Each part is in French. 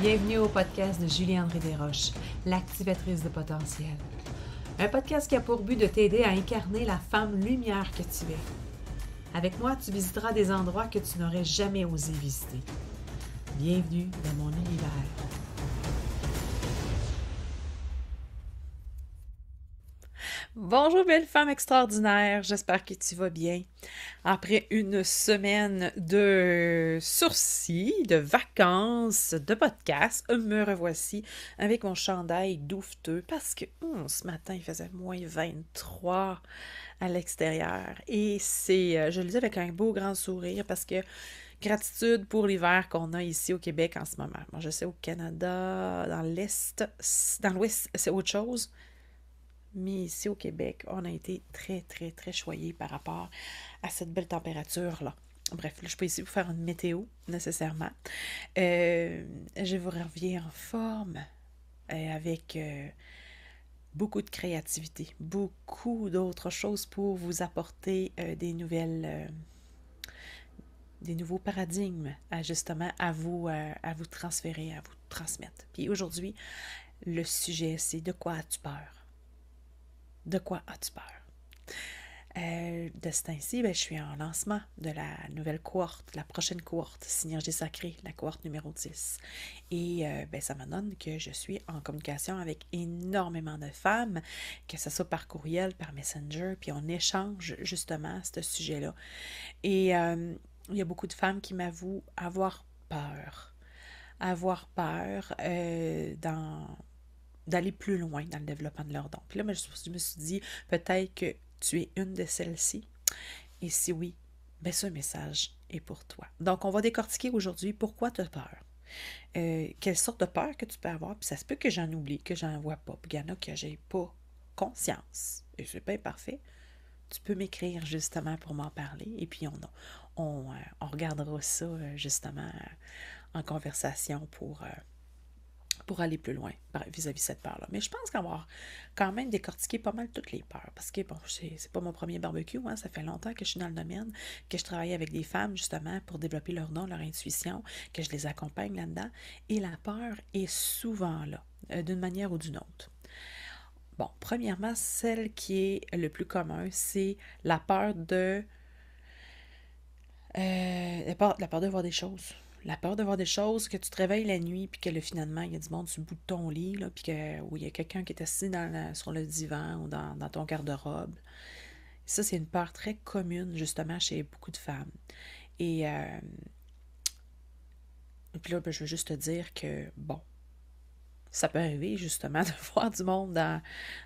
Bienvenue au podcast de Julie-André Desroches, l'activatrice de potentiel. Un podcast qui a pour but de t'aider à incarner la femme lumière que tu es. Avec moi, tu visiteras des endroits que tu n'aurais jamais osé visiter. Bienvenue dans mon univers. Bonjour belle femme extraordinaire, j'espère que tu vas bien. Après une semaine de sursis, de vacances, de podcast, me revoici avec mon chandail douveteux parce que ce matin il faisait moins 23 à l'extérieur et je le dis avec un beau grand sourire parce que gratitude pour l'hiver qu'on a ici au Québec en ce moment. Moi je sais au Canada, dans l'Ouest c'est autre chose. Mais ici au Québec, on a été très, très, très choyés par rapport à cette belle température-là. Bref, là, je ne suis pas ici pour faire une météo, nécessairement. Je vous reviens en forme avec beaucoup de créativité, beaucoup d'autres choses pour vous apporter des nouveaux paradigmes, justement, à vous transférer, à vous transmettre. Puis aujourd'hui, le sujet, c'est de quoi as-tu peur? De quoi as-tu peur? De ce temps-ci, je suis en lancement de la nouvelle cohorte, la prochaine cohorte, Synergie Sacrée, la cohorte numéro 10. Et ça me donne que je suis en communication avec énormément de femmes, que ce soit par courriel, par Messenger, puis on échange justement à ce sujet-là. Et il y a beaucoup de femmes qui m'avouent avoir peur. Avoir peur d'aller plus loin dans le développement de leurs dons. Puis là, je me suis dit, peut-être que tu es une de celles-ci. Et si oui, ce message est pour toi. Donc, on va décortiquer aujourd'hui pourquoi tu as peur. Quelle sorte de peur que tu peux avoir. Puis ça se peut que j'en oublie, que j'en vois pas. Puis il y en a que j'ai pas conscience. Et c'est pas parfait. Tu peux m'écrire justement pour m'en parler. Et puis on regardera ça justement en conversation pour aller plus loin vis-à-vis de cette peur-là. Mais je pense qu'on va quand même décortiquer pas mal toutes les peurs. Parce que, bon, c'est pas mon premier barbecue, hein, ça fait longtemps que je suis dans le domaine, que je travaille avec des femmes, justement, pour développer leur don, leur intuition, que je les accompagne là-dedans. Et la peur est souvent là, d'une manière ou d'une autre. Bon, premièrement, celle qui est le plus commun, c'est la peur la peur de voir des choses. La peur de voir des choses, que tu te réveilles la nuit, puis que là, finalement, il y a du monde sur le bout de ton lit, là, puis où il y a quelqu'un qui est assis sur le divan ou dans ton garde-robe. Ça, c'est une peur très commune, justement, chez beaucoup de femmes. Et puis là, je veux juste te dire que, bon, ça peut arriver, justement, de voir du monde dans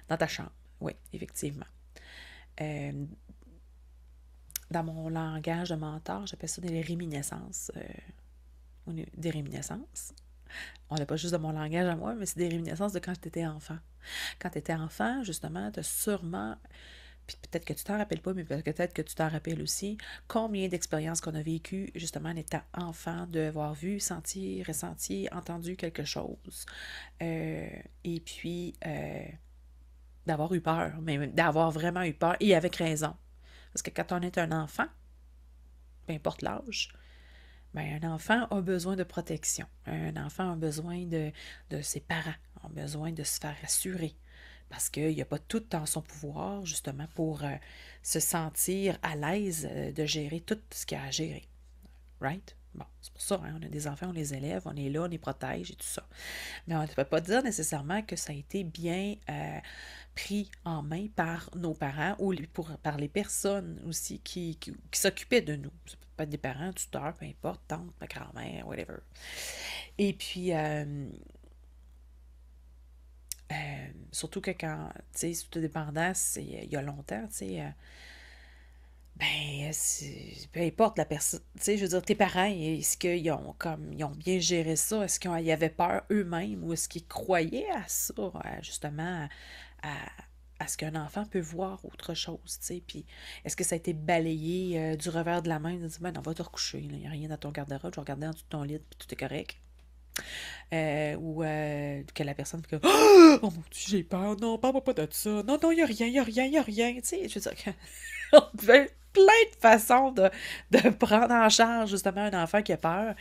ta chambre. Oui, effectivement. Dans mon langage de mentor, j'appelle ça des réminiscences. Des réminiscences. On n'a pas juste de mon langage à moi, mais c'est des réminiscences de quand tu étais enfant. Quand tu étais enfant, justement, tu as sûrement, puis peut-être que tu t'en rappelles pas, mais peut-être que tu t'en rappelles aussi, combien d'expériences qu'on a vécues, justement, en étant enfant, d'avoir vu, senti, ressenti, entendu quelque chose. Et puis, d'avoir eu peur, mais d'avoir vraiment eu peur, et avec raison. Parce que quand on est un enfant, peu importe l'âge, un enfant a besoin de protection. Un enfant a besoin de ses parents, a besoin de se faire assurer. Parce qu'il n'y a pas tout dans son pouvoir, justement, pour se sentir à l'aise de gérer tout ce qu'il y a à gérer. Right? Bon, c'est pour ça, hein, on a des enfants, on les élève, on est là, on les protège et tout ça. Mais on ne peut pas dire nécessairement que ça a été bien pris en main par nos parents ou par les personnes aussi qui s'occupaient de nous. Ça peut pas être des parents, tuteurs, peu importe, tante, ma grand-mère, whatever. Et puis, surtout que quand, tu sais, sous dépendance, il y a longtemps, tu sais, peu importe la personne, tu sais, je veux dire, tes parents, est-ce qu'ils ont, ils ont bien géré ça? Est-ce qu'ils avaient peur eux-mêmes ou est-ce qu'ils croyaient à ça, justement, à, à ce qu'un enfant peut voir autre chose, tu sais? Puis, est-ce que ça a été balayé du revers de la main, de dire, non, va te recoucher, il n'y a rien dans ton garde-robe, je vais regarder en dessous de ton lit, puis tout est correct? Ou que la personne fait comme oh mon Dieu, j'ai peur, non, parle-moi pas de ça. Non, non, il n'y a rien, il n'y a rien, il n'y a rien. Tu sais, je veux dire, on fait plein de façons de prendre en charge justement un enfant qui a peur.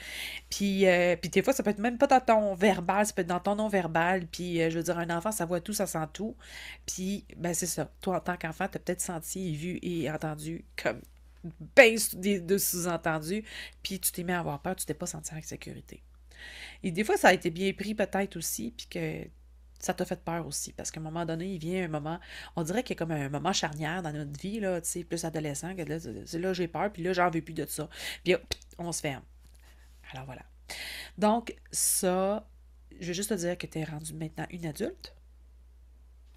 Puis des fois, ça peut être même pas dans ton verbal, ça peut être dans ton non-verbal. Puis je veux dire, un enfant, ça voit tout, ça sent tout. Puis, ben c'est ça. Toi, en tant qu'enfant, t'as peut-être senti, vu et entendu comme ben de sous-entendus. Puis tu t'es mis à avoir peur, tu t'es pas senti en sécurité. Et des fois, ça a été bien pris peut-être aussi, puis que ça t'a fait peur aussi, parce qu'à un moment donné, il vient un moment, on dirait qu'il y a comme un moment charnière dans notre vie, là, tu sais, plus adolescent, que là, c'est là j'ai peur, puis là, j'en veux plus de ça. Puis hop, on se ferme. Alors voilà. Donc, ça, je veux juste te dire que tu es rendu maintenant une adulte,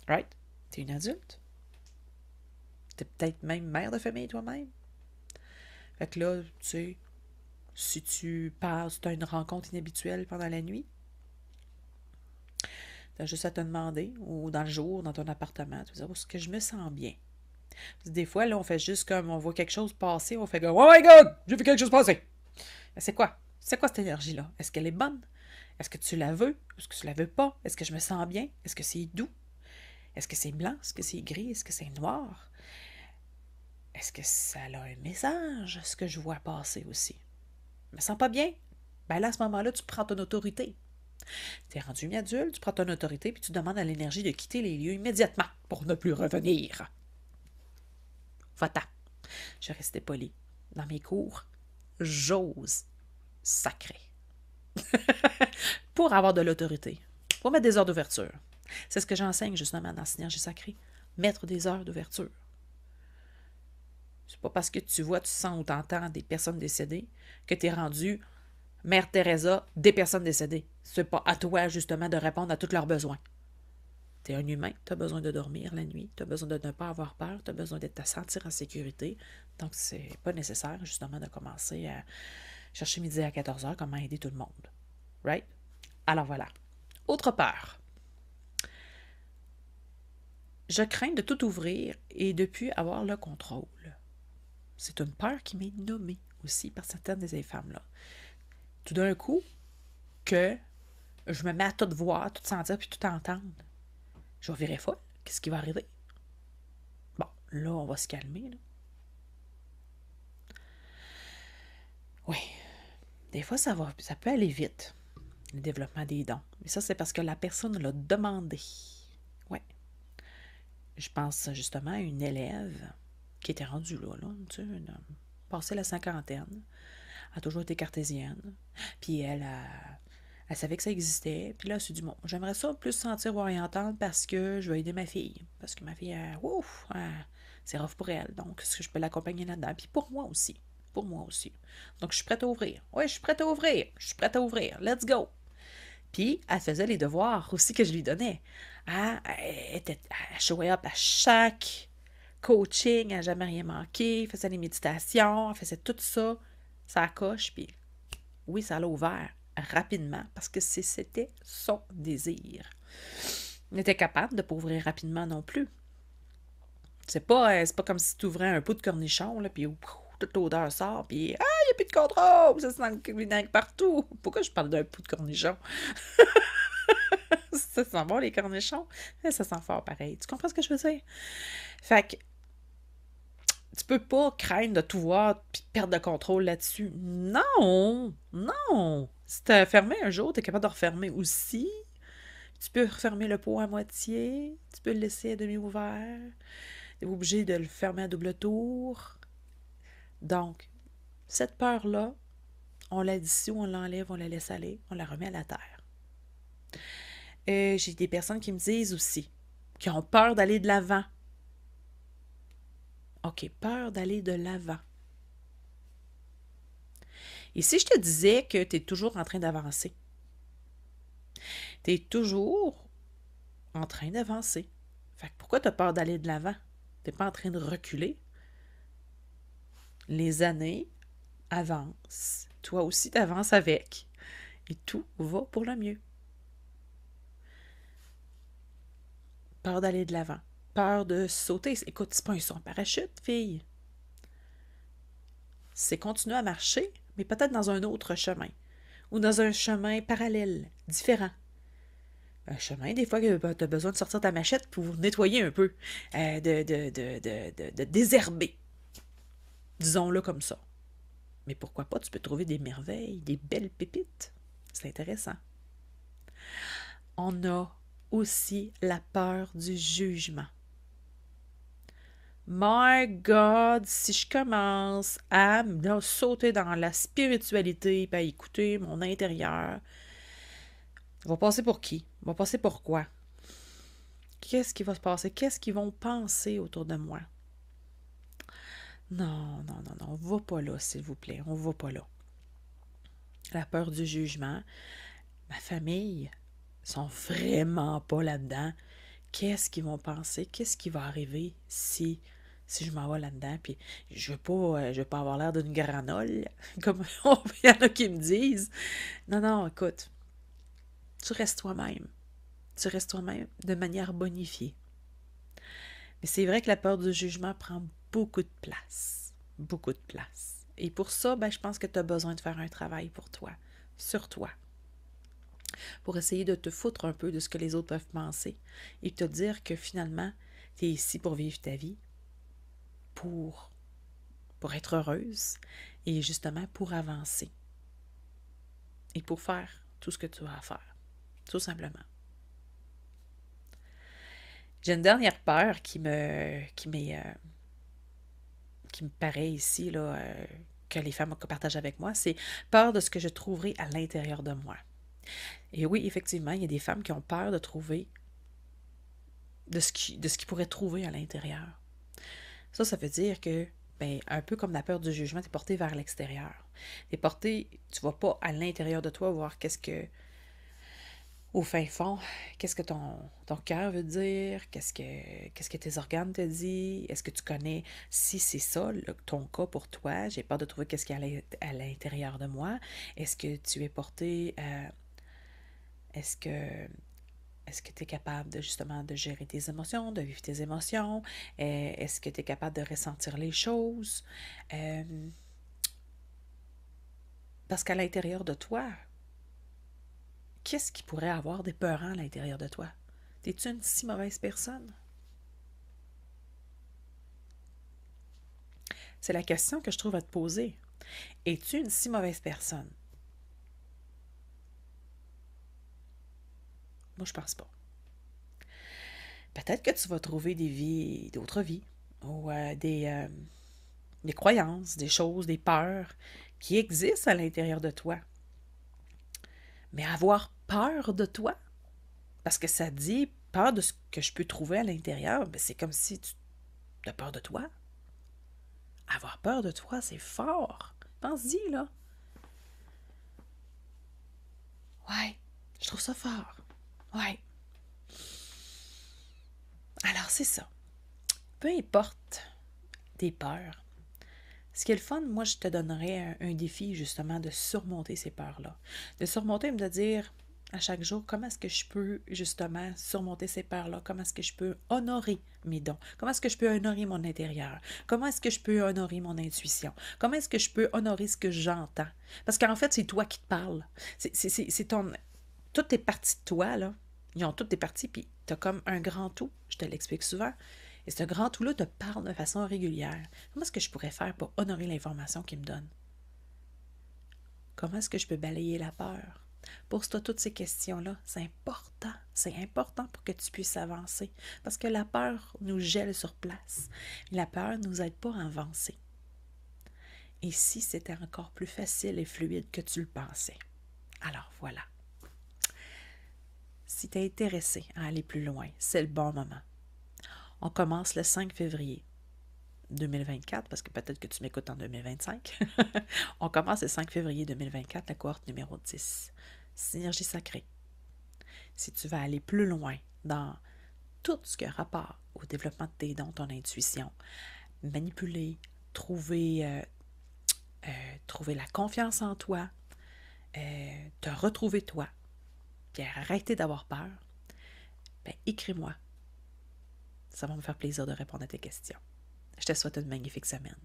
right? Tu es une adulte. Tu es peut-être même mère de famille toi-même. Fait que là, tu sais, si tu passes, tu as une rencontre inhabituelle pendant la nuit, tu as juste à te demander, ou dans le jour, dans ton appartement, tu vas dire, est-ce que je me sens bien? Des fois, là, on fait juste comme, on voit quelque chose passer, on fait comme, oh my god, j'ai vu quelque chose passer. C'est quoi? C'est quoi cette énergie-là? Est-ce qu'elle est bonne? Est-ce que tu la veux? Est-ce que tu la veux pas? Est-ce que je me sens bien? Est-ce que c'est doux? Est-ce que c'est blanc? Est-ce que c'est gris? Est-ce que c'est noir? Est-ce que ça a un message, ce que je vois passer aussi? Je me sens pas bien? Ben là, à ce moment-là, tu prends ton autorité. Tu es rendu une adulte, tu prends ton autorité, puis tu demandes à l'énergie de quitter les lieux immédiatement pour ne plus revenir. Va-t'en. Je restais poli. Dans mes cours, j'ose sacrer. Pour avoir de l'autorité. Pour mettre des heures d'ouverture. C'est ce que j'enseigne justement dans Synergie Sacrée. Mettre des heures d'ouverture. C'est pas parce que tu vois, tu sens ou t'entends des personnes décédées que tu es rendu Mère Teresa des personnes décédées. C'est pas à toi, justement, de répondre à tous leurs besoins. Tu es un humain, tu as besoin de dormir la nuit, tu as besoin de ne pas avoir peur, tu as besoin de te sentir en sécurité. Donc, c'est pas nécessaire, justement, de commencer à chercher midi à 14h comment aider tout le monde. Right? Alors voilà. Autre peur. Je crains de tout ouvrir et de plus avoir le contrôle. C'est une peur qui m'est nommée aussi par certaines de ces femmes-là. Tout d'un coup, que je me mets à tout voir, tout sentir, puis tout entendre. Je vais virer folle. Qu'est-ce qui va arriver? Bon, là, on va se calmer. Là. Oui, des fois, ça peut aller vite, le développement des dons. Mais ça, c'est parce que la personne l'a demandé. Oui. Je pense justement à une élève qui était rendue là tu sais, passé la cinquantaine, a toujours été cartésienne, puis elle savait que ça existait, puis là, elle s'est dit, bon, j'aimerais ça plus sentir, voir et entendre parce que je veux aider ma fille, parce que ma fille, c'est rough pour elle, donc est-ce que je peux l'accompagner là-dedans, puis pour moi aussi, Donc, je suis prête à ouvrir. Oui, je suis prête à ouvrir, let's go. Puis, elle faisait les devoirs aussi que je lui donnais. Elle showait up à chaque coaching, elle n'a jamais rien manqué, elle faisait les méditations, elle faisait tout ça, ça coche, puis oui, ça l'a ouvert rapidement parce que c'était son désir. Elle était capable de ne pas ouvrir rapidement non plus. C'est pas comme si tu ouvrais un pot de cornichon, là, puis toute l'odeur sort, puis il n'y a plus de contrôle, ça sent le vinaigre partout. Pourquoi je parle d'un pot de cornichon? Ça sent bon, les cornichons? Ça sent fort pareil. Tu comprends ce que je veux dire? Fait que tu peux pas craindre de tout voir puis perdre le contrôle là-dessus. Non! Non! Si t'as fermé un jour, t'es capable de refermer aussi. Tu peux refermer le pot à moitié. Tu peux le laisser à demi ouvert. T'es obligé de le fermer à double tour. Donc, cette peur-là, on la dissout, on l'enlève, on la laisse aller, on la remet à la terre. J'ai des personnes qui me disent aussi, qui ont peur d'aller de l'avant. OK, peur d'aller de l'avant. Et si je te disais que tu es toujours en train d'avancer? Tu es toujours en train d'avancer. Fait que pourquoi tu as peur d'aller de l'avant? Tu n'es pas en train de reculer. Les années avancent. Toi aussi, tu avances avec. Et tout va pour le mieux. Peur d'aller de l'avant. Peur de sauter. Écoute, c'est pas un saut en parachute, fille. C'est continuer à marcher, mais peut-être dans un autre chemin. ou dans un chemin parallèle, différent. Un chemin, des fois, que tu as besoin de sortir ta machette pour nettoyer un peu, de désherber. Disons-le comme ça. Mais pourquoi pas, tu peux trouver des merveilles, des belles pépites. C'est intéressant. On a aussi la peur du jugement. My God, si je commence à me sauter dans la spiritualité et à écouter mon intérieur, on va passer pour qui? On va passer pour quoi? Qu'est-ce qui va se passer? Qu'est-ce qu'ils vont penser autour de moi? Non, non, non, non, on va pas là, s'il vous plaît. On va pas là. La peur du jugement. Ma famille sont vraiment pas là-dedans. Qu'est-ce qu'ils vont penser? Qu'est-ce qui va arriver si je m'en vais là-dedans? Puis je veux pas avoir l'air d'une granole, comme il y en a qui me disent. Non, non, écoute, tu restes toi-même. Tu restes toi-même de manière bonifiée. Mais c'est vrai que la peur du jugement prend beaucoup de place. Beaucoup de place. Et pour ça, je pense que tu as besoin de faire un travail pour toi, sur toi, pour essayer de te foutre un peu de ce que les autres peuvent penser et te dire que finalement, tu es ici pour vivre ta vie, pour être heureuse et justement pour avancer et pour faire tout ce que tu as à faire, tout simplement. J'ai une dernière peur qui me paraît ici, là, que les femmes partagent avec moi, c'est peur de ce que je trouverai à l'intérieur de moi. Et oui, effectivement, il y a des femmes qui ont peur de trouver de ce qu'ils pourraient trouver à l'intérieur. Ça veut dire que, un peu comme la peur du jugement, tu es porté vers l'extérieur. Tu ne vas pas à l'intérieur de toi voir au fin fond, qu'est-ce que ton cœur veut dire, qu'est-ce que tes organes te disent, est-ce que tu connais, si c'est ça, ton cas pour toi, j'ai peur de trouver qu'est-ce qu'il y a à l'intérieur de moi, est-ce que tu es porté, est-ce que tu es capable de gérer tes émotions, de vivre tes émotions, est-ce que tu es capable de ressentir les choses, parce qu'à l'intérieur de toi, qu'est-ce qui pourrait avoir d'épeurant à l'intérieur de toi? Es-tu une si mauvaise personne? C'est la question que je trouve à te poser. Es-tu une si mauvaise personne? Moi, je pense pas. Peut-être que tu vas trouver d'autres vies, ou des croyances, des choses, des peurs qui existent à l'intérieur de toi. Mais avoir peur de toi, parce que ça dit peur de ce que je peux trouver à l'intérieur, c'est comme si tu as peur de toi. Avoir peur de toi, c'est fort. Pense-y, là. Ouais, je trouve ça fort. Ouais. Alors, c'est ça. Peu importe tes peurs. Ce qui est le fun, moi, je te donnerais un défi, justement, de surmonter ces peurs-là. De surmonter et de dire à chaque jour, comment est-ce que je peux, justement, surmonter ces peurs-là? Comment est-ce que je peux honorer mes dons? Comment est-ce que je peux honorer mon intérieur? Comment est-ce que je peux honorer mon intuition? Comment est-ce que je peux honorer ce que j'entends? Parce qu'en fait, c'est toi qui te parles. C'est ton... Toutes tes parties de toi, là, ils ont toutes tes parties, puis tu as comme un grand tout. Je te l'explique souvent. Et ce grand tout-là te parle de façon régulière. Comment est-ce que je pourrais faire pour honorer l'information qu'il me donne? Comment est-ce que je peux balayer la peur? Pose-toi toutes ces questions-là. C'est important. C'est important pour que tu puisses avancer. Parce que la peur nous gèle sur place. La peur ne nous aide pas à avancer. Et si c'était encore plus facile et fluide que tu le pensais? Alors voilà. Si tu es intéressé à aller plus loin, c'est le bon moment. On commence le 5 février 2024, parce que peut-être que tu m'écoutes en 2025. On commence le 5 février 2024, la cohorte numéro 10. Synergie sacrée. Si tu veux aller plus loin dans tout ce qui a rapport au développement de tes dons, ton intuition, manipuler, trouver la confiance en toi, te retrouver toi, puis arrêter d'avoir peur, écris-moi. Ça va me faire plaisir de répondre à tes questions. Je te souhaite une magnifique semaine.